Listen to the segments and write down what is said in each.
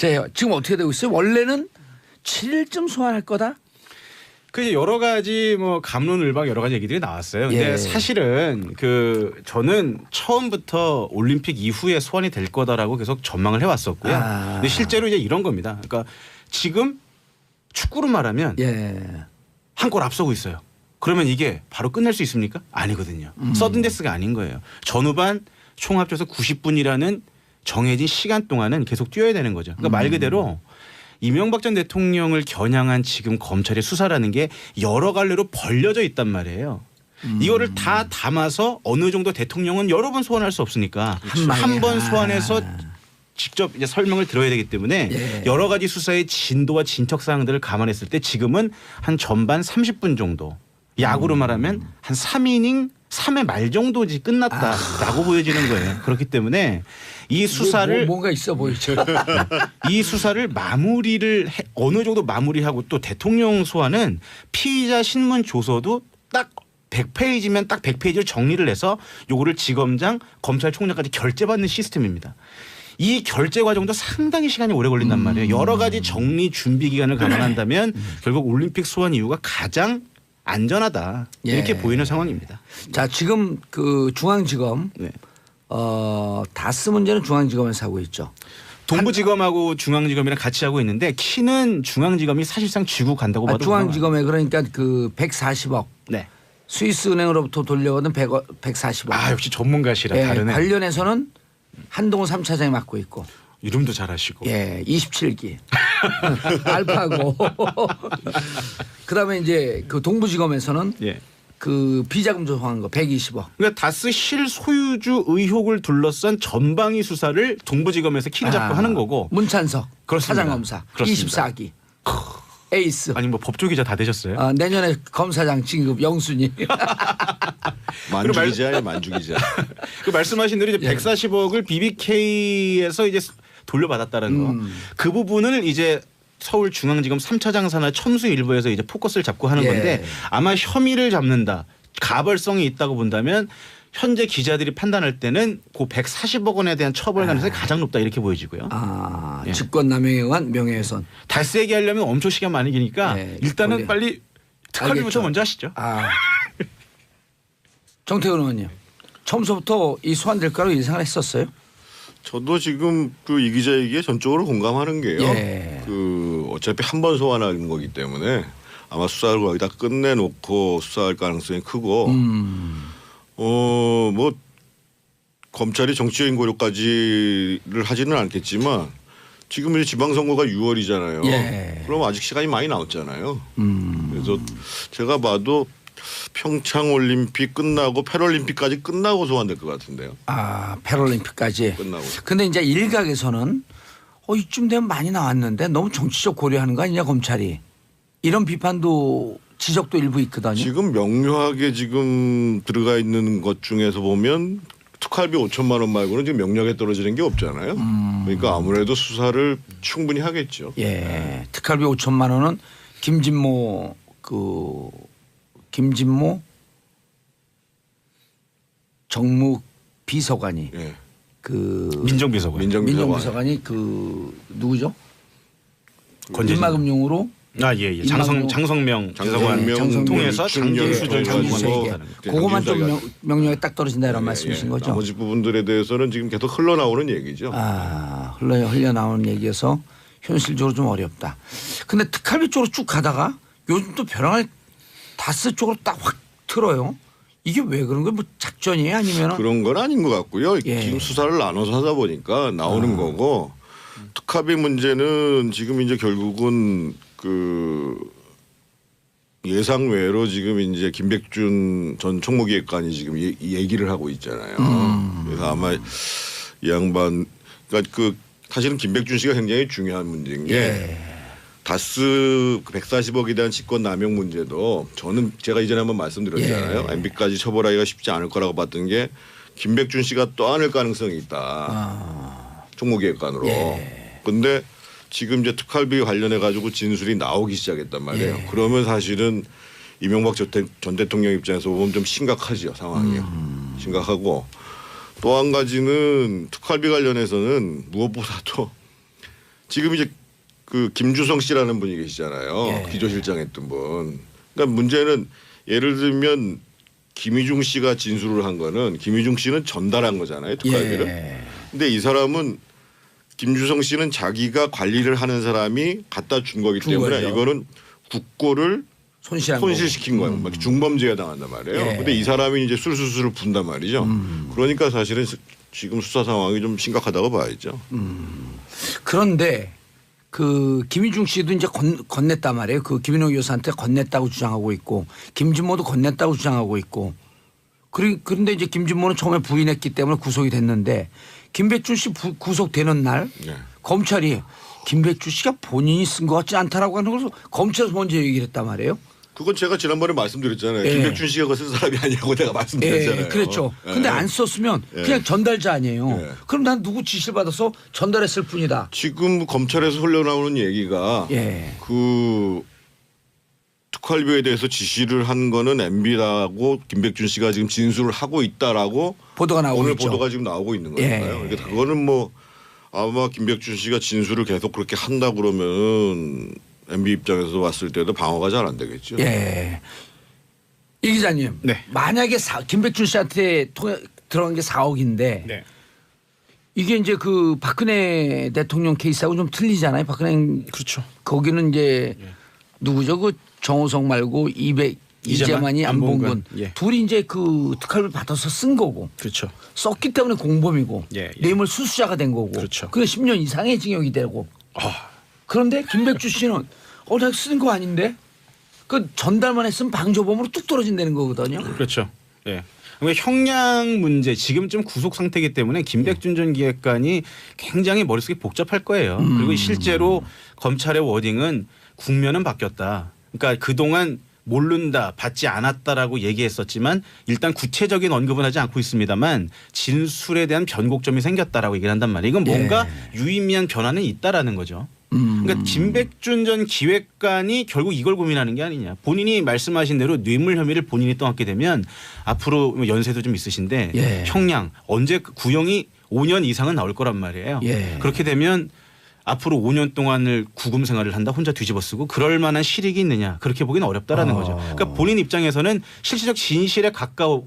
자, 지금 어떻게 되고 있어요? 원래는 7일쯤 소환할 거다. 그 여러 가지 뭐 갑론을박 여러 가지 얘기들이 나왔어요. 근데 예. 사실은 그 저는 처음부터 올림픽 이후에 소환이 될 거다라고 계속 전망을 해왔었고요. 근데 실제로 이제 이런 겁니다. 그러니까 지금 축구로 말하면 한 골 앞서고 있어요. 그러면 이게 바로 끝낼 수 있습니까? 아니거든요. 서든데스가 아닌 거예요. 전후반 총 합쳐서 90분이라는 정해진 시간 동안은 계속 뛰어야 되는 거죠. 그러니까 말 그대로 이명박 전 대통령을 겨냥한 지금 검찰의 수사라는 게 여러 갈래로 벌려져 있단 말이에요. 이거를 다 담아서 어느 정도 대통령은 여러 번 소환할 수 없으니까 한 번 소환해서 직접 이제 설명을 들어야 되기 때문에 여러 가지 수사의 진도와 진척 사항들을 감안했을 때 지금은 한 전반 30분 정도 야구로 말하면 한 3이닝 3회 말 정도 끝났다라고 보여지는 거예요. 그렇기 때문에 이 수사를 뭔가 있어 보이죠. 이 수사를 마무리를 어느 정도 마무리하고 또 대통령 소환은 피의자 신문 조서도 딱 100페이지면 딱 100페이지를 정리를 해서 요거를 지검장 검찰총장까지 결재받는 시스템입니다. 이 결재 과정도 상당히 시간이 오래 걸린단 말이에요. 여러 가지 정리 준비 기간을 감안한다면 결국 올림픽 소환 이유가 가장 안전하다 이렇게 보이는 상황입니다. 자, 지금 그 중앙지검 다스 문제는 중앙지검에서 하고 있죠. 동부지검하고 중앙지검이랑 같이 하고 있는데 키는 중앙지검이 사실상 쥐고 간다고 봐도 중앙지검에 그러니까 그 140억 스위스 은행으로부터 돌려오는 140억. 아 역시 전문가시라 다르네. 관련해서는 한동훈 3차장이 맡고 있고. 이름도 잘하시고. 27기. 알파고. 그다음에 이제 그 동부지검에서는 그 비자금 조성한 거 120억. 그러니까 다스 실소유주 의혹을 둘러싼 전방위 수사를 동부지검에서 키를 잡고 하는 거고. 문찬석 그렇습니다. 사장검사 그렇습니다. 24기. 에이스. 아니 뭐 법조 기자 다 되셨어요? 내년에 검사장 진급 영순이. 만주 기자예요, 만주 기자. 그 말씀하신 대로 이제 140억을 BBK에서 이제 돌려받았다는 거. 그 부분을 이제 서울중앙지검 3차장 산하 첨수 일부에서 이제 포커스를 잡고 하는 건데 아마 혐의를 잡는다. 가벌성이 있다고 본다면 현재 기자들이 판단할 때는 그 140억 원에 대한 처벌 가능성이 가장 높다 이렇게 보여지고요. 직권남용에 의한 명예훼손. 다 세게 하려면 엄청 시간 많이 기니까 일단은 빨리 특활비부터 먼저 하시죠. 정태근 의원님. 처음부터 이 소환될 거라고 예상을 했었어요? 저도 지금 그 이 기자 얘기에 전적으로 공감하는 게요. 그 어차피 한 번 소환하는 거기 때문에 아마 수사를 거의 다 끝내놓고 수사할 가능성이 크고 뭐 검찰이 정치적인 고려까지를 하지는 않겠지만 지금 이제 지방선거가 6월이잖아요. 그럼 아직 시간이 많이 남았잖아요. 그래서 제가 봐도 평창올림픽 끝나고 패럴림픽까지 끝나고 소환될 것 같은데요. 패럴림픽까지. 끝나고. 근데 이제 일각에서는 이쯤 되면 많이 나왔는데 너무 정치적 고려하는 거 아니냐 검찰이. 이런 비판도 지적도 일부 있거든요. 지금 명료하게 지금 들어가 있는 것 중에서 보면 특활비 5천만 원 말고는 지금 명령에 떨어지는 게 없잖아요. 그러니까 아무래도 수사를 충분히 하겠죠. 특활비 5천만 원은 김진모 정무 비서관이 그 민정비서관이 그 누구죠? 인마금융으로 장성명 비서관 통해서 장기수절 그것만 좀 명령에 딱 떨어진다 이런 말씀이신 거죠? 나머지 부분들에 대해서는 지금 계속 흘러나오는 얘기죠. 흘러나오는 얘기여서 현실적으로 좀 어렵다. 근데 특활비 쪽으로 쭉 가다가 요즘 또 벼랑을 다스 쪽으로 딱 확 틀어요. 이게 왜 그런 거예요? 뭐 작전이에요? 아니면 그런 건 아닌 것 같고요. 지금 수사를 나눠서 하다 보니까 나오는 거고 특활비 문제는 지금 이제 결국은 그 예상 외로 지금 이제 김백준 전 총무기획관이 지금 얘기를 하고 있잖아요. 그래서 아마 이 양반 그러니까 그 사실은 김백준 씨가 굉장히 중요한 문제인 게 다스 140억에 대한 직권 남용 문제도 저는 제가 이전에 한번 말씀드렸잖아요. MB까지 처벌하기가 쉽지 않을 거라고 봤던 게 김백준 씨가 떠안을 가능성이 있다. 총무기획관으로. 근데 지금 이제 특활비 관련해 가지고 진술이 나오기 시작했단 말이에요. 그러면 사실은 이명박 전 대통령 입장에서 보면 좀 심각하죠, 상황이. 심각하고 또 한 가지는 특활비 관련해서는 무엇보다도 지금 이제 그 김주성 씨라는 분이 계시잖아요. 예. 기조실장 했던 분. 그러니까 문제는 예를 들면 김희중 씨가 진술을 한 거는 김희중 씨는 전달한 거잖아요. 특활비를. 예. 근데 이 사람은 김주성 씨는 자기가 관리를 하는 사람이 갖다 준 거기 때문에 거죠. 이거는 국고를 손실한 손실시킨 거예요. 막 중범죄가 당한단 말이에요. 예. 근데 이 사람이 이제 술수술을 분단 말이죠. 그러니까 사실은 지금 수사 상황이 좀 심각하다고 봐야죠. 그런데 그 김희중 씨도 이제 건넸단 말이에요. 그 김인호 여사한테 건넸다고 주장하고 있고 김진모도 건넸다고 주장하고 있고 그런데 이제 김진모는 처음에 부인했기 때문에 구속이 됐는데 김백준 씨 구속되는 날 네. 검찰이 김백준 씨가 본인이 쓴 것 같지 않다라고 하는 것을 검찰에서 먼저 얘기를 했단 말이에요. 그건 제가 지난번에 말씀드렸잖아요. 예. 김백준 씨가 그거 쓴 사람이 아니라고 내가 말씀드렸잖아요. 예, 그렇죠. 예. 근데 안 썼으면 그냥 전달자 아니에요. 예. 그럼 난 누구 지시를 받아서 전달했을 뿐이다. 지금 검찰에서 흘러나오는 얘기가 예. 그 특활비에 대해서 지시를 한 거는 MB라고 김백준 씨가 지금 진술을 하고 있다라고 보도가 나오고 오늘 있죠. 보도가 지금 나오고 있는 예. 거잖아요. 그러니까 그거는 뭐 아마 김백준 씨가 진술을 계속 그렇게 한다 그러면 MB 입장에서 봤을 때도 방어가 잘 안 되겠죠. 예. 이 기자님. 네. 만약에 김백준 씨한테 들어간 게 4억인데 네. 이게 이제 그 박근혜 대통령 케이스하고 좀 틀리잖아요. 박근혜 그렇죠. 거기는 이제 누구죠? 그 정호성 말고 이재만이 안봉근 안봉근. 예. 둘이 이제 그 특활비 받아서 쓴 거고 그렇죠. 썼기 때문에 공범이고 예, 예. 뇌물 수수자가 된 거고 그렇죠. 그게 10년 이상의 징역이 되고 아. 그런데 김백준 씨는 내가 쓴 거 아닌데 그 전달만 했으면 방조범으로 뚝 떨어진다는 거거든요. 그렇죠. 예. 그러니까 형량 문제 지금쯤 구속 상태이기 때문에 김백준 전 기획관이 굉장히 머릿속이 복잡할 거예요. 그리고 실제로 검찰의 워딩은 국면은 바뀌었다. 그러니까 그동안 모른다, 받지 않았다라고 얘기했었지만 일단 구체적인 언급은 하지 않고 있습니다만 진술에 대한 변곡점이 생겼다라고 얘기를 한단 말이에요. 이건 뭔가 유의미한 변화는 있다라는 거죠. 그러니까 김백준 전 기획관이 결국 이걸 고민하는 게 아니냐. 본인이 말씀하신 대로 뇌물 혐의를 본인이 떠안게 되면 앞으로 연세도 좀 있으신데 예. 형량 언제 구형이 5년 이상은 나올 거란 말이에요. 예. 그렇게 되면 앞으로 5년 동안을 구금 생활을 한다 혼자 뒤집어 쓰고 그럴 만한 실익이 있느냐 그렇게 보기는 어렵다라는 거죠. 그러니까 본인 입장에서는 실질적 진실에 가깝고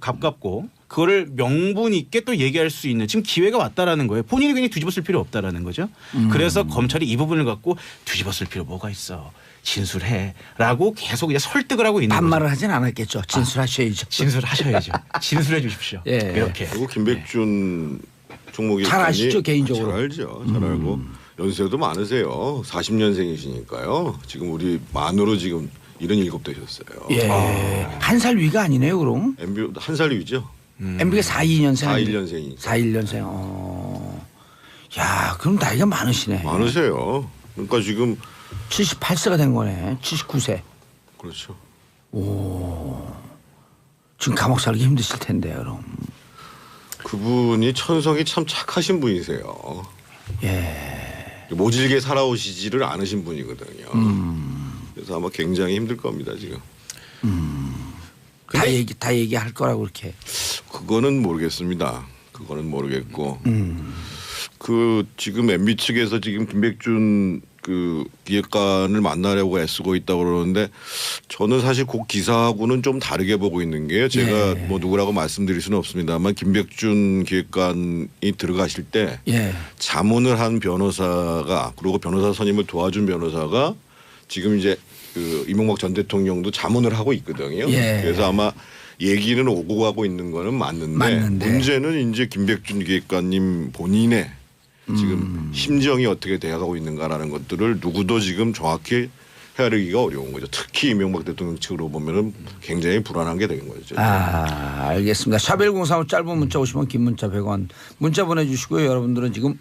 그거를 명분 있게 또 얘기할 수 있는 지금 기회가 왔다라는 거예요. 본인이 그냥 뒤집어 쓸 필요 없다라는 거죠. 그래서 검찰이 이 부분을 갖고 뒤집어 쓸 필요 뭐가 있어. 진술해라고 계속 이제 설득을 하고 있는 반말을 거죠. 하진 않았겠죠. 진술하셔야죠. 진술하셔야죠. 진술해 주십시오. 예. 이렇게. 그리고 김백준 총무기 잘 아시죠, 개인적으로? 잘 알죠. 잘 알고 연세도 많으세요. 40년생이시니까요. 지금 우리 만으로 지금 77 되셨어요. 예. 한 살 위가 아니네요, 그럼. MB 한 살 위죠. MB가 42년생. 41년생이니까. 41년생. 야, 그럼 나이가 많으시네. 많으세요. 그러니까 지금 78세가 된 거네. 79세. 그렇죠. 지금 감옥 살기 힘드실 텐데, 그럼. 그분이 천성이 참 착하신 분이세요. 예. 모질게 살아오시지를 않으신 분이거든요. 그래서 아마 굉장히 힘들 겁니다 지금. 다 얘기할 거라고 그렇게. 그거는 모르겠습니다. 그거는 모르겠고. 그 지금 MB 측에서 지금 김백준 그 기획관을 만나려고 애쓰고 있다고 그러는데 저는 사실 그 기사하고는 좀 다르게 보고 있는 게요. 제가 뭐 누구라고 말씀드릴 수는 없습니다만 김백준 기획관이 들어가실 때 자문을 한 변호사가 그리고 변호사 선임을 도와준 변호사가 지금 이제 그 이명박 전 대통령도 자문을 하고 있거든요. 그래서 아마 얘기는 오고 가고 있는 거는 맞는데 문제는 이제 김백준 기획관님 본인의 지금 심정이 어떻게 돼가고 있는가라는 것들을 누구도 지금 정확히 헤아리기가 어려운 거죠. 특히 이명박 대통령 측으로 보면은 굉장히 불안한 게 되는 거죠. 알겠습니다. 샵1035 짧은 문자 오시면 긴 문자 100원 문자 보내주시고요. 여러분들은 지금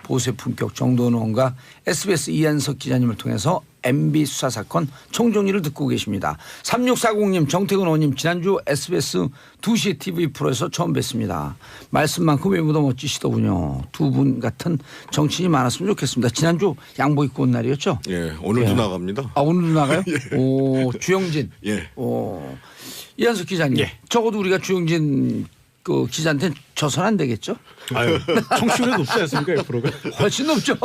보수의 품격 정도원과 SBS 이한석 기자님을 통해서 MB 수사 사건 총정리를 듣고 계십니다. 3640님 정태근 의원님 지난주 SBS 2시 TV 프로에서 처음 뵙습니다. 말씀만큼 외모도 멋지시더군요. 두 분 같은 정치인이 많았으면 좋겠습니다. 지난주 양복 입고 온 날이었죠? 예, 오늘도 나갑니다. 오늘도 나가요? 오, 주영진. 예. 이한석 기자님. 적어도 우리가 주영진 그 기자한테 져선 안 되겠죠? 아유, 청취율이 높지 않습니까? 옆으로가. 훨씬 높죠.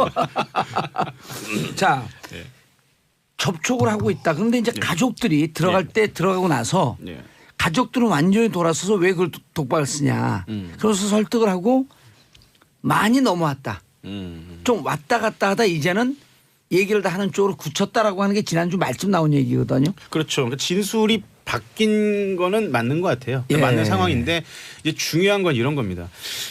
자, 네. 접촉을 하고 있다. 그런데 이제 가족들이 들어갈 때 들어가고 나서 네. 가족들은 완전히 돌아서서 왜 그걸 독박을 쓰냐. 그래서 설득을 하고 많이 넘어왔다. 좀 왔다 갔다 하다 이제는 얘기를 다 하는 쪽으로 굳혔다라고 하는 게 지난주 말씀 나온 얘기거든요. 그렇죠. 그러니까 진술이 바뀐 거는 맞는 것 같아요. 예. 맞는 상황인데 이제 중요한 건 이런 겁니다.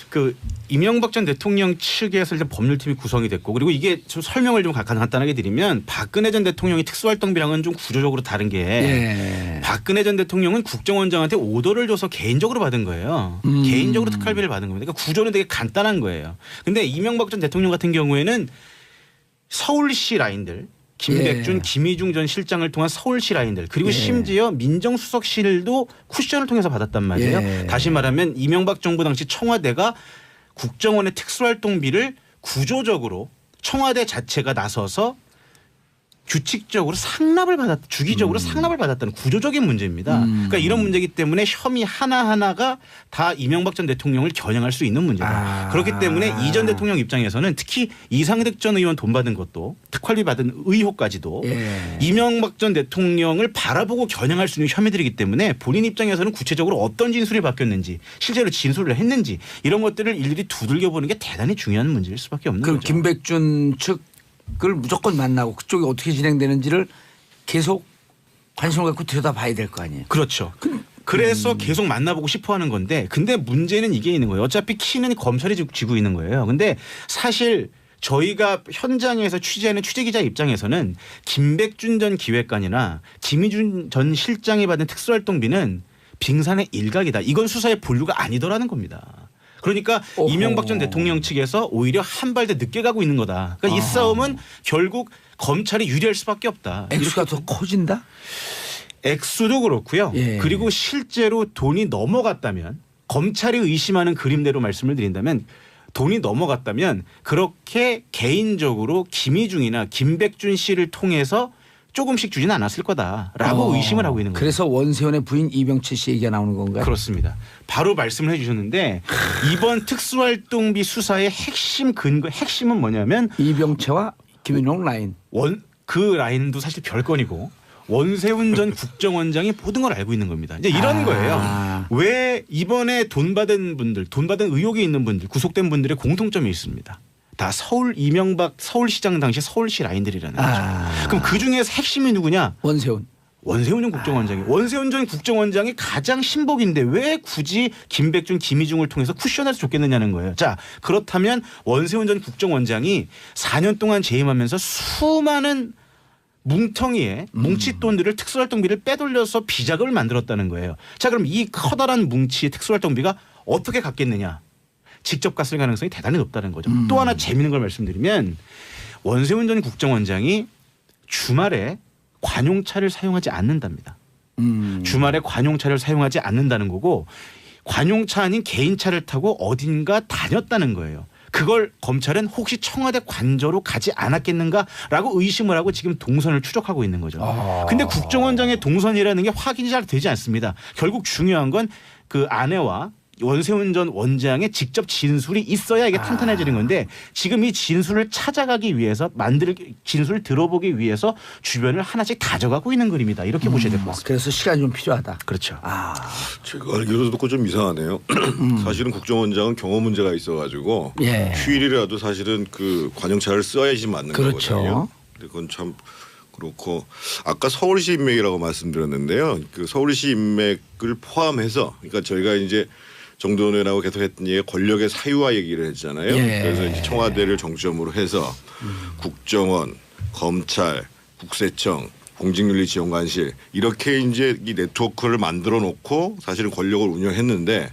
그 이명박 전 대통령 측에서 일단 법률팀이 구성이 됐고 그리고 이게 좀 설명을 좀 간단하게 드리면 박근혜 전 대통령이 특수활동비랑은 좀 구조적으로 다른 게 예. 박근혜 전 대통령은 국정원장한테 오더를 줘서 개인적으로 받은 거예요. 개인적으로 특활비를 받은 겁니다. 그러니까 구조는 되게 간단한 거예요. 근데 이명박 전 대통령 같은 경우에는 서울시 라인들 김백준, 예. 김희중 전 실장을 통한 서울시 라인들 그리고 예. 심지어 민정수석실도 쿠션을 통해서 받았단 말이에요. 예. 다시 말하면 이명박 정부 당시 청와대가 국정원의 특수활동비를 구조적으로 청와대 자체가 나서서 규칙적으로 상납을 주기적으로 상납을 받았다는 구조적인 문제입니다. 그러니까 이런 문제이기 때문에 혐의 하나하나가 다 이명박 전 대통령을 겨냥할 수 있는 문제다. 그렇기 때문에 이 전 대통령 입장에서는 특히 이상득 전 의원 돈 받은 것도 특활비 받은 의혹까지도 예. 이명박 전 대통령을 바라보고 겨냥할 수 있는 혐의들이기 때문에 본인 입장에서는 구체적으로 어떤 진술이 바뀌었는지 실제로 진술을 했는지 이런 것들을 일일이 두들겨 보는 게 대단히 중요한 문제일 수밖에 없는 그럼 거죠. 김백준 측을 무조건 만나고 그쪽이 어떻게 진행되는지를 계속 관심을 갖고 들여다봐야 될 거 아니에요. 그렇죠. 그래서 계속 만나보고 싶어 하는 건데 근데 문제는 이게 있는 거예요. 어차피 키는 검찰이 쥐고 있는 거예요. 근데 사실 저희가 현장에서 취재하는 취재기자 입장에서는 김백준 전 기획관이나 김희준 전 실장이 받은 특수활동비는 빙산의 일각이다. 이건 수사의 본류가 아니더라는 겁니다. 그러니까 오호. 이명박 전 대통령 측에서 오히려 한 발 더 늦게 가고 있는 거다. 그러니까 이 싸움은 결국 검찰이 유리할 수밖에 없다. 액수가 더 커진다? 액수도 그렇고요. 예. 그리고 실제로 돈이 넘어갔다면 검찰이 의심하는 그림대로 말씀을 드린다면 돈이 넘어갔다면 그렇게 개인적으로 김희중이나 김백준 씨를 통해서 조금씩 주진 않았을 거다라고 의심을 하고 있는 거예요. 그래서 원세훈의 부인 이병채 씨 얘기가 나오는 건가요? 그렇습니다. 바로 말씀을 해 주셨는데 이번 특수활동비 수사의 핵심은 뭐냐면 이병채와 김윤용 라인. 그 라인도 사실 별건이고 원세훈 전 국정원장이 모든 걸 알고 있는 겁니다. 이제 이런 거예요. 왜 이번에 돈 받은 의혹이 있는 분들, 구속된 분들의 공통점이 있습니다. 다 이명박 서울시장 당시 서울시 라인들이라는 거죠. 그럼 그 중에서 핵심이 누구냐? 원세훈 전 국정원장이. 원세훈 전 국정원장이 가장 신복인데 왜 굳이 김백준, 김희중을 통해서 쿠션해서 줬겠느냐는 거예요. 자, 그렇다면 원세훈 전 국정원장이 4년 동안 재임하면서 수많은 뭉텅이에 뭉칫돈들을 특수활동비를 빼돌려서 비자금을 만들었다는 거예요. 자, 그럼 이 커다란 뭉치의 특수활동비가 어떻게 갔겠느냐? 직접 갔을 가능성이 대단히 높다는 거죠. 또 하나 재미있는 걸 말씀드리면 원세훈 전 국정원장이 주말에 관용차를 사용하지 않는답니다. 주말에 관용차를 사용하지 않는다는 거고 관용차 아닌 개인차를 타고 어딘가 다녔다는 거예요. 그걸 검찰은 혹시 청와대 관저로 가지 않았겠는가라고 의심을 하고 지금 동선을 추적하고 있는 거죠. 근데 국정원장의 동선이라는 게 확인이 잘 되지 않습니다. 결국 중요한 건 그 아내와 원세훈 전 원장의 직접 진술이 있어야 이게 탄탄해지는 건데 지금 이 진술을 찾아가기 위해서 진술을 들어보기 위해서 주변을 하나씩 다져가고 있는 그림이다. 이렇게 보셔야 될 것 같습니다. 그래서 시간이 좀 필요하다. 그렇죠. 제가 알기로도 듣고 좀 이상하네요. 사실은 국정원장은 경호 문제가 있어가지고 예. 휴일이라도 사실은 그 관용차를 써야지 맞는 그렇죠. 거거든요. 근데 그건 참 그렇고 아까 서울시 인맥이라고 말씀드렸는데요. 그 서울시 인맥을 포함해서 그러니까 저희가 이제 정도원하고 계속 했던 얘기가 권력의 사유화 얘기를 했잖아요. 예. 그래서 이제 청와대를 정점으로 해서 국정원, 검찰, 국세청, 공직윤리지원관실 이렇게 이제 이 네트워크를 만들어 놓고 사실은 권력을 운영했는데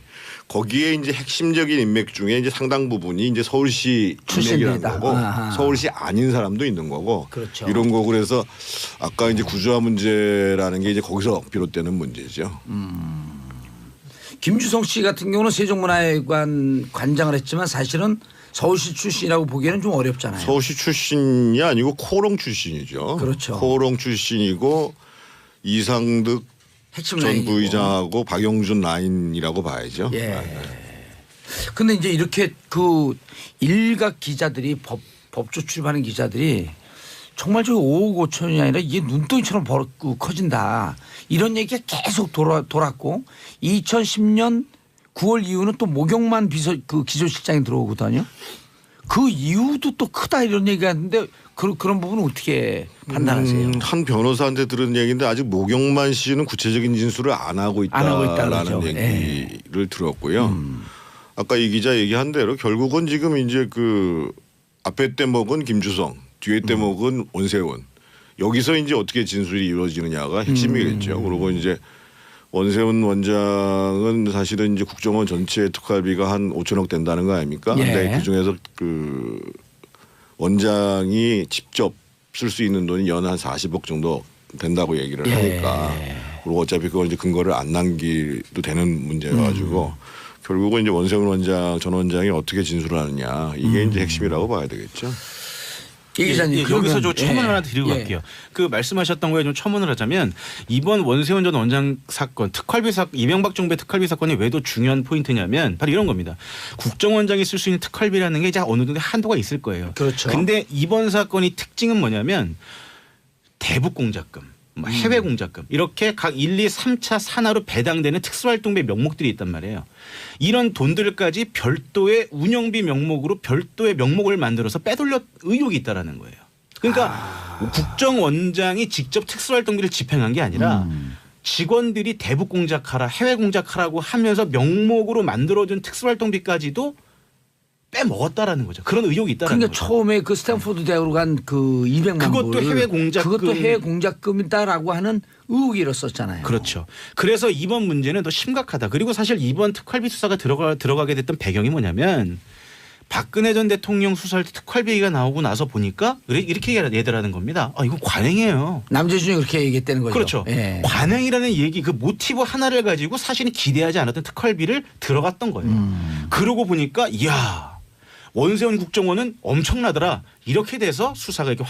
거기에 이제 핵심적인 인맥 중에 이제 상당 부분이 이제 서울시 인맥이라는 거고 서울시 아닌 사람도 있는 거고 그렇죠. 이런 거고 그래서 아까 이제 구조화 문제라는 게 이제 거기서 비롯되는 문제죠. 김주성 씨 같은 경우는 세종문화회관 관장을 했지만 사실은 서울시 출신이라고 보기에는 좀 어렵잖아요. 서울시 출신이 아니고 코롱 출신이죠. 그렇죠. 코롱 출신이고 이상득 핵심 전 라인이고. 부의장하고 박영준 라인이라고 봐야죠. 예. 근데 이제 이렇게 그 일각 기자들이 법조 출입하는 기자들이 정말 저 5억 5천이 아니라 이게 눈덩이처럼 커진다. 이런 얘기가 계속 돌았고 2010년 9월 이후는 또 목욕만 기조실장이 들어오거든요. 그 이유도 또 크다 이런 얘기가 있는데 그런 부분은 어떻게 판단하세요? 한 변호사한테 들은 얘기인데 아직 목영만 씨는 구체적인 진술을 안 하고 있다라는 그러죠. 얘기를 들었고요. 아까 이 기자 얘기한 대로 결국은 지금 이제 그 앞에 대목은 김주성, 뒤에 대목은 원세훈. 여기서 이제 어떻게 진술이 이루어지느냐가 핵심이겠죠. 그리고 이제 원세훈 원장은 사실은 이제 국정원 전체 특활비가 한 5천억 된다는 거 아닙니까? 예. 근데 그 중에서 그 원장이 직접 쓸 수 있는 돈이 연 한 40억 정도 된다고 얘기를 하니까 그리고 어차피 그걸 이제 근거를 안 남기도 되는 문제여가지고 결국은 이제 원세훈 원장 전 원장이 어떻게 진술을 하느냐 이게 이제 핵심이라고 봐야 되겠죠. 이 기자님 여기서 저 첨언을 예. 하나 드리고 갈게요. 그 말씀하셨던 거에 좀 첨언을 하자면 이번 원세훈 전 원장 사건 특활비 사건 이명박 정부의 특활비 사건이 왜 더 중요한 포인트냐면 바로 이런 겁니다. 국정원장이 쓸 수 있는 특활비라는 게 이제 어느 정도 한도가 있을 거예요. 그렇죠. 근데 이번 사건이 특징은 뭐냐면 대북 공작금, 해외 공작금 이렇게 각 1, 2, 3차 산하로 배당되는 특수활동비 명목들이 있단 말이에요. 이런 돈들까지 별도의 운영비 명목으로 별도의 명목을 만들어서 빼돌려 의혹이 있다라는 거예요. 그러니까 국정원장이 직접 특수활동비를 집행한 게 아니라 직원들이 대북 공작하라 해외 공작하라고 하면서 명목으로 만들어준 특수활동비까지도 빼먹었다라는 거죠. 그런 의혹이 있다라는 그러니까 거죠. 처음에 그 스탠포드 대학으로 간 그 200만 그것도 불 해외 공작금. 그것도 해외 공작금이다라고 하는 의혹이 일었었잖아요. 그렇죠. 그래서 이번 문제는 더 심각하다. 그리고 사실 이번 특활비 수사가 들어가게 됐던 배경이 뭐냐면 박근혜 전 대통령 수사할 때 특활비 얘기가 나오고 나서 보니까 이렇게 얘기하는 겁니다. 이거 관행이에요. 남재준이 그렇게 얘기했다는 거죠. 그렇죠. 예. 관행이라는 얘기 그 모티브 하나를 가지고 사실은 기대하지 않았던 특활비를 들어갔던 거예요. 그러고 보니까 이야 원세훈 국정원은 엄청나더라. 이렇게 돼서 수사가 이렇게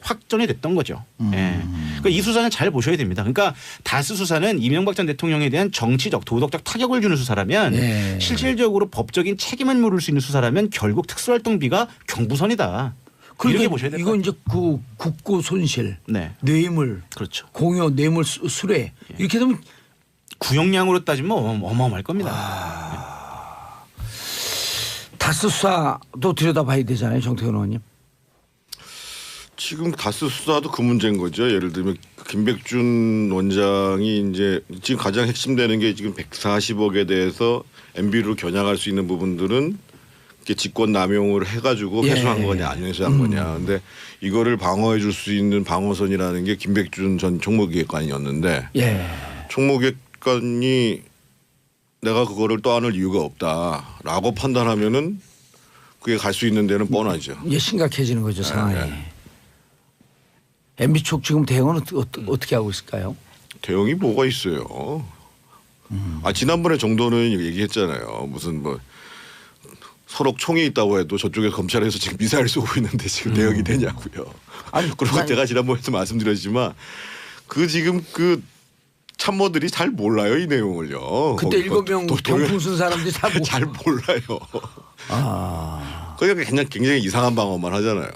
확전이 됐던 거죠. 예. 그러니까 이 수사는 잘 보셔야 됩니다. 그러니까 다스 수사는 이명박 전 대통령에 대한 정치적 도덕적 타격을 주는 수사라면 예. 실질적으로 법적인 책임을 물을 수 있는 수사라면 결국 특수활동비가 경부선이다. 이렇게 보셔야 될 것 이건 같아요. 이제 그 국고 손실, 네. 뇌물, 그렇죠. 공여, 뇌물 수뢰 이렇게 되면 구형량으로 따지면 어마어마할 겁니다. 다스 수사도 들여다봐야 되잖아요, 정태근 의원님. 지금 다스 수사도 그 문제인 거죠. 예를 들면 김백준 원장이 이제 지금 가장 핵심되는 게 지금 140억에 대해서 MB로 겨냥할 수 있는 부분들은 이렇게 직권 남용을 해가지고 회수한 거냐 안 회수한 거냐. 근데 이거를 방어해 줄 수 있는 방어선이라는 게 김백준 전 총무기획관이었는데 총무기획관이 내가 그거를 떠안을 이유가 없다라고 판단하면은 그게 갈 수 있는 데는 뻔하죠. 이게 심각해지는 거죠, 상황이. MB 쪽 지금 대응은 어떻게 하고 있을까요? 대응이 뭐가 있어요. 지난번에 정도는 얘기했잖아요. 무슨 뭐 서로 총이 있다고 해도 저쪽에 검찰에서 지금 미사일 쏘고 있는데 지금 대응이 되냐고요. 그리고 제가 지난번에도 말씀드렸지만 그 지금 그 참모들이 잘 몰라요 이 내용을요. 그때 7명 병풍 쓴 사람들이 잘 몰라요. 그러니까 그냥 굉장히 이상한 방어만 하잖아요.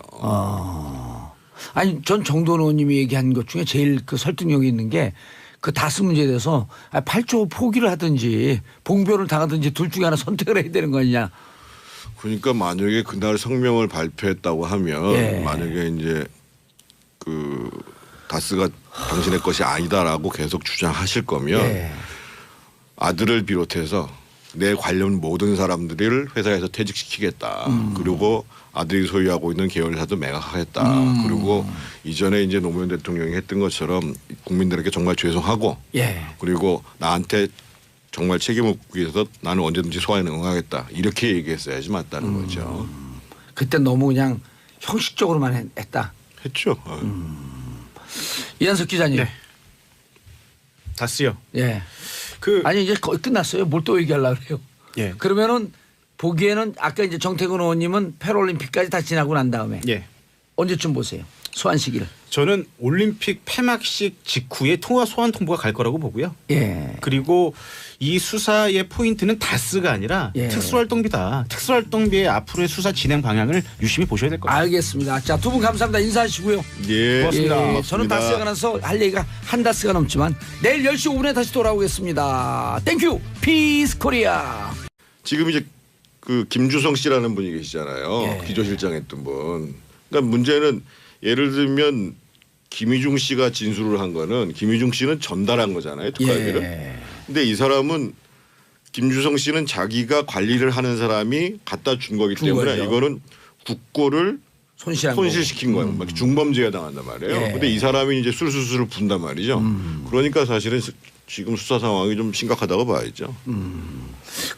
아니 전 정돈 의원님이 얘기한 것 중에 제일 그 설득력이 있는 게 그 다스 문제에 대해서 8조 포기를 하든지 봉변을 당하든지 둘 중에 하나 선택을 해야 되는 거 아니냐. 그러니까 만약에 그날 성명을 발표했다고 하면 만약에 이제 그 다스가 당신의 것이 아니다라고 계속 주장하실 거면 아들을 비롯해서 내 관련 모든 사람들을 회사에서 퇴직시키겠다. 그리고 아들이 소유하고 있는 계열사도 매각하겠다. 그리고 이전에 이제 노무현 대통령이 했던 것처럼 국민들에게 정말 죄송하고 그리고 나한테 정말 책임을 묻기 위해서 나는 언제든지 소환에 응하겠다. 이렇게 얘기했어야지 맞다는 거죠. 그때 너무 그냥 형식적으로만 했다. 했죠. 이한석 기자님. 네. 다스요. 아니 이제 거의 끝났어요. 뭘 또 얘기하려고 그래요. 그러면은 보기에는 아까 이제 정태근 의원님은 패럴림픽까지 다 지나고 난 다음에 언제쯤 보세요? 소환 시기를. 저는 올림픽 폐막식 직후에 소환 통보가 갈 거라고 보고요. 예. 그리고 이 수사의 포인트는 다스가 아니라 예. 특수활동비다. 특수활동비의 앞으로의 수사 진행 방향을 유심히 보셔야 될 것 같아요. 알겠습니다. 자, 두 분 감사합니다. 인사하시고요. 예, 고맙습니다. 저는 다스에 관해서 할 얘기가 한 다스가 넘지만 내일 10시 5분에 다시 돌아오겠습니다. 땡큐 피스 코리아. 지금 이제 그 김주성 씨라는 분이 계시잖아요. 예. 기조실장 했던 분. 그러니까 문제는 예를 들면 김희중 씨가 진술을 한 거는 김희중 씨는 전달한 거잖아요. 특활비를. 예. 근데 이 사람은 김주성 씨는 자기가 관리를 하는 사람이 갖다 준 거기 때문에 거죠. 이거는 국고를 거고. 손실시킨 거예요. 막 중범죄에 당한단 말이에요. 예. 근데 이 사람이 이제 술수술을 분단 말이죠. 그러니까 사실은 지금 수사 상황이 좀 심각하다고 봐야죠.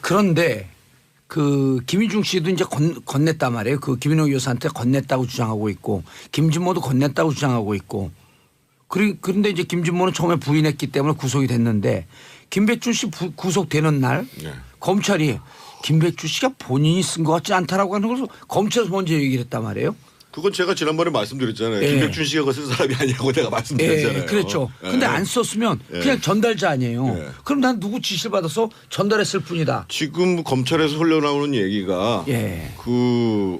그런데 그 김희중 씨도 이제 건넸단 말이에요. 그 김인호 여사한테 건넸다고 주장하고 있고 김진모도 건넸다고 주장하고 있고 그런데 이제 김진모는 처음에 부인했기 때문에 구속이 됐는데 김백준 씨 구속되는 날 네. 검찰이 김백준 씨가 본인이 쓴 것 같지 않다라고 하는 걸 검찰에서 먼저 얘기를 했단 말이에요. 그건 제가 지난번에 말씀드렸잖아요. 예. 김백준 씨가 그거 쓴 사람이 아니라고 내가 말씀드렸잖아요. 예, 그렇죠. 예. 근데 안 썼으면 예. 그냥 전달자 아니에요. 예. 그럼 난 누구 지시를 받아서 전달했을 뿐이다. 지금 검찰에서 흘러나오는 얘기가 예. 그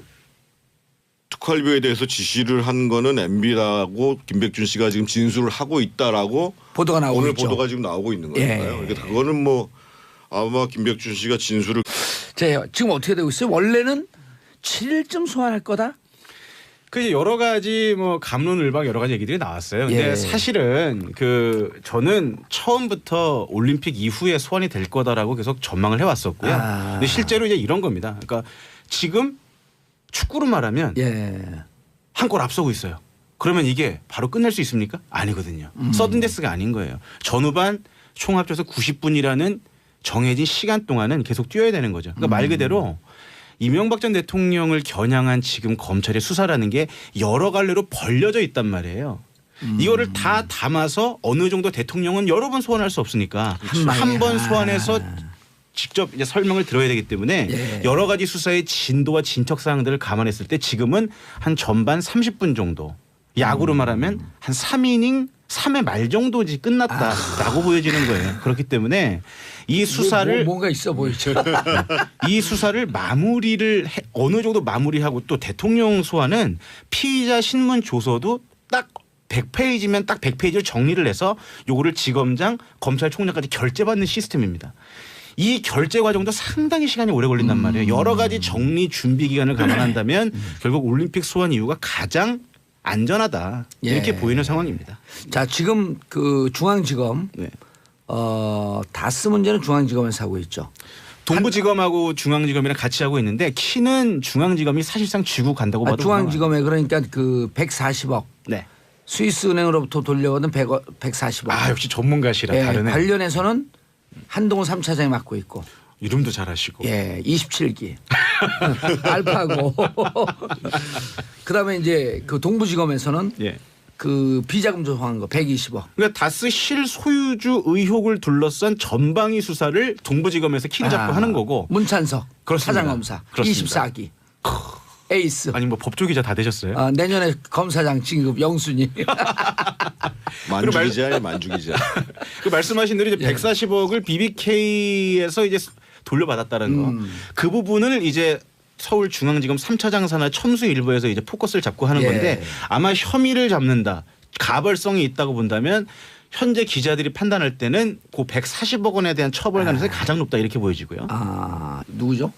특활비에 대해서 지시를 한 거는 MB라고 김백준 씨가 지금 진술을 하고 있다라고 보도가 나오고 오늘 있죠. 보도가 지금 나오고 있는 예. 거니까요. 그러니까 그거는 뭐 아마 김백준 씨가 진술을 자, 지금 어떻게 되고 있어요? 원래는 7일쯤 소환할 거다. 그 이제 여러 가지 뭐 감론을박 여러 가지 얘기들이 나왔어요. 근데 예. 사실은 그 저는 처음부터 올림픽 이후에 소환이 될 거다라고 계속 전망을 해왔었고요. 아. 근데 실제로 이제 이런 겁니다. 그러니까 지금 축구로 말하면 예. 한 골 앞서고 있어요. 그러면 이게 바로 끝낼 수 있습니까? 아니거든요. 서든데스가 아닌 거예요. 전후반 총 합쳐서 90분이라는 정해진 시간 동안은 계속 뛰어야 되는 거죠. 그러니까 말 그대로 이명박 전 대통령을 겨냥한 지금 검찰의 수사라는 게 여러 갈래로 벌려져 있단 말이에요. 이거를 다 담아서 어느 정도 대통령은 여러 번 소환할 수 없으니까 한 번 소환해서 직접 이제 설명을 들어야 되기 때문에 예. 여러 가지 수사의 진도와 진척 사항들을 감안했을 때 지금은 한 전반 30분 정도 야구로 말하면 한 3이닝 3회 말 정도지 끝났다라고 보여지는 거예요. 그렇기 때문에 이 수사를 뭔가 있어 보이죠. 이 수사를 어느 정도 마무리하고 또 대통령 소환은 피의자 신문 조서도 딱 100페이지면 딱 100페이지를 정리를 해서 요거를 지검장 검찰총장까지 결재받는 시스템입니다. 이 결재 과정도 상당히 시간이 오래 걸린단 말이에요. 여러 가지 정리 준비 기간을 감안한다면 결국 올림픽 소환 이유가 가장 안전하다 이렇게 예. 보이는 상황입니다. 자, 지금 그 중앙지검 네. 다스 문제는 중앙지검에서 하고 있죠. 동부지검하고 중앙지검이랑 같이 하고 있는데 키는 중앙지검이 사실상 쥐고 간다고 봐도 중앙지검에 그러니까 그 140억 네. 스위스은행으로부터 돌려오는 140억. 아 역시 전문가시라 예, 다르네. 관련해서는 한동훈 3차장이 맡고 있고. 이름도 잘하시고. 예, 27기. 알파고. 그다음에 이제 그 동부지검에서는 예. 그 비자금 조성한 거 120억. 그러니까 다스 실소유주 의혹을 둘러싼 전방위 수사를 동부지검에서 키를 잡고 하는 거고. 문찬석 그렇습니다. 사장검사 그렇습니다. 24기. 에이스. 아니 뭐 법조기자 다 되셨어요? 내년에 검사장 진급 영순위. 만주기자예요, 만주기자. 그 말씀하신 대로 이제 140억을 BBK에서 이제 돌려받았다는 거. 그 부분을 이제 서울중앙지검 3차장 산하 첨수 일부에서 이제 포커스를 잡고 하는 예. 건데 아마 혐의를 잡는다. 가벌성이 있다고 본다면 현재 기자들이 판단할 때는 그 140억 원에 대한 처벌 가능성이 가장 높다 이렇게 보여지고요. 누구죠?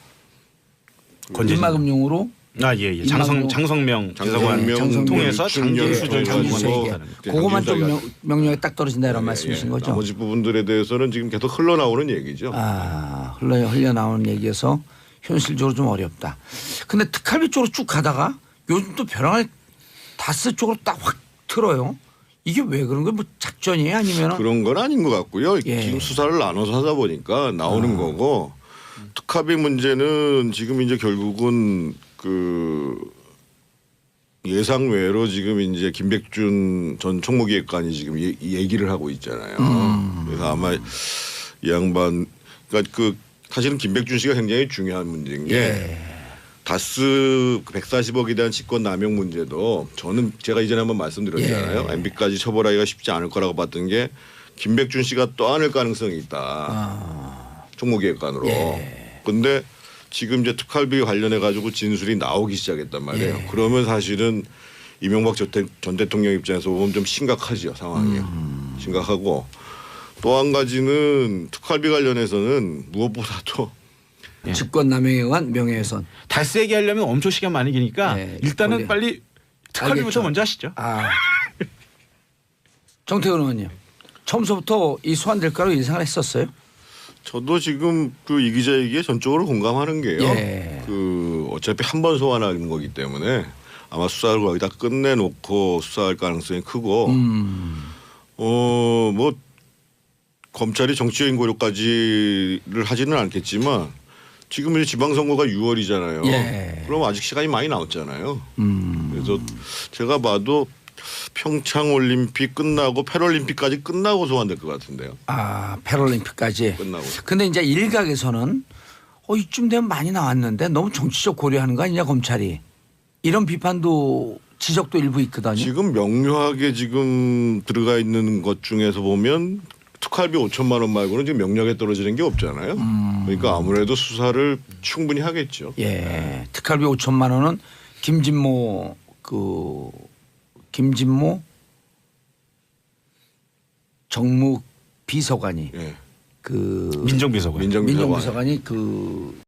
권재진. 인마금용으로 예. 장성명 장성명 통해서 장진수절 장진수에게 권고하는 거. 그것만 좀 명령에 딱 떨어진다 이런 말씀이신 거죠? 나머지 부분들에 대해서는 지금 계속 흘러나오는 얘기죠. 흘러나오는 얘기여서 현실적으로 좀 어렵다. 근데 특활비 쪽으로 쭉 가다가 요즘 또 벼랑을 다스 쪽으로 딱 확 틀어요. 이게 왜 그런 거예요? 뭐 작전이에요? 아니면 그런 건 아닌 것 같고요. 예. 지금 수사를 나눠서 하다 보니까 나오는 거고 특합의 문제는 지금 이제 결국은 그 예상 외로 지금 이제 김백준 전 총무기획관이 지금 얘기를 하고 있잖아요. 그래서 아마 이 양반 그러니까 그 사실은 김백준 씨가 굉장히 중요한 문제인 게 다스 140억에 대한 직권 남용 문제도 저는 제가 이전에 한번 말씀드렸잖아요. 예. MB까지 처벌하기가 쉽지 않을 거라고 봤던 게 김백준 씨가 떠안을 가능성이 있다. 총무기획관으로. 예. 근데 지금 이제 특활비 관련해 가지고 진술이 나오기 시작했단 말이에요. 예. 그러면 사실은 이명박 전 대통령 입장에서 보면 좀 심각하지요, 상황이. 심각하고 또 한 가지는 특활비 관련해서는 무엇보다도 직권남용에 의한 명예훼손. 다스 얘기하려면 엄청 시간 많이 기니까 네, 일단은 빨리. 빨리 특활비부터 알겠죠. 먼저 하시죠. 아. 정태근 의원님. 처음서부터 이 소환될 거라고 예상을 했었어요? 저도 지금 그 이 기자 얘기에 전적으로 공감하는 게요. 예. 그 어차피 한 번 소환하는 거기 때문에 아마 수사를 거의 다 끝내놓고 수사할 가능성이 크고 뭐 검찰이 정치적인 고려까지를 하지는 않겠지만 지금 이제 지방선거가 6월이잖아요. 예. 그럼 아직 시간이 많이 남았잖아요. 그래서 제가 봐도 평창올림픽 끝나고 패럴림픽까지 끝나고 소환될 것 같은데요. 아, 패럴림픽까지. 끝나고. 근데 이제 일각에서는 이쯤 되면 많이 나왔는데 너무 정치적 고려하는 거 아니냐 검찰이. 이런 비판도 지적도 일부 있거든요. 지금 명료하게 지금 들어가 있는 것 중에서 보면 특활비 5천만 원 말고는 지금 명령에 떨어지는 게 없잖아요. 그러니까 아무래도 수사를 충분히 하겠죠. 예. 특활비 5천만 원은 김진모 정무 비서관이 예. 그 민정비서관. 민정비서관. 민정비서관이 그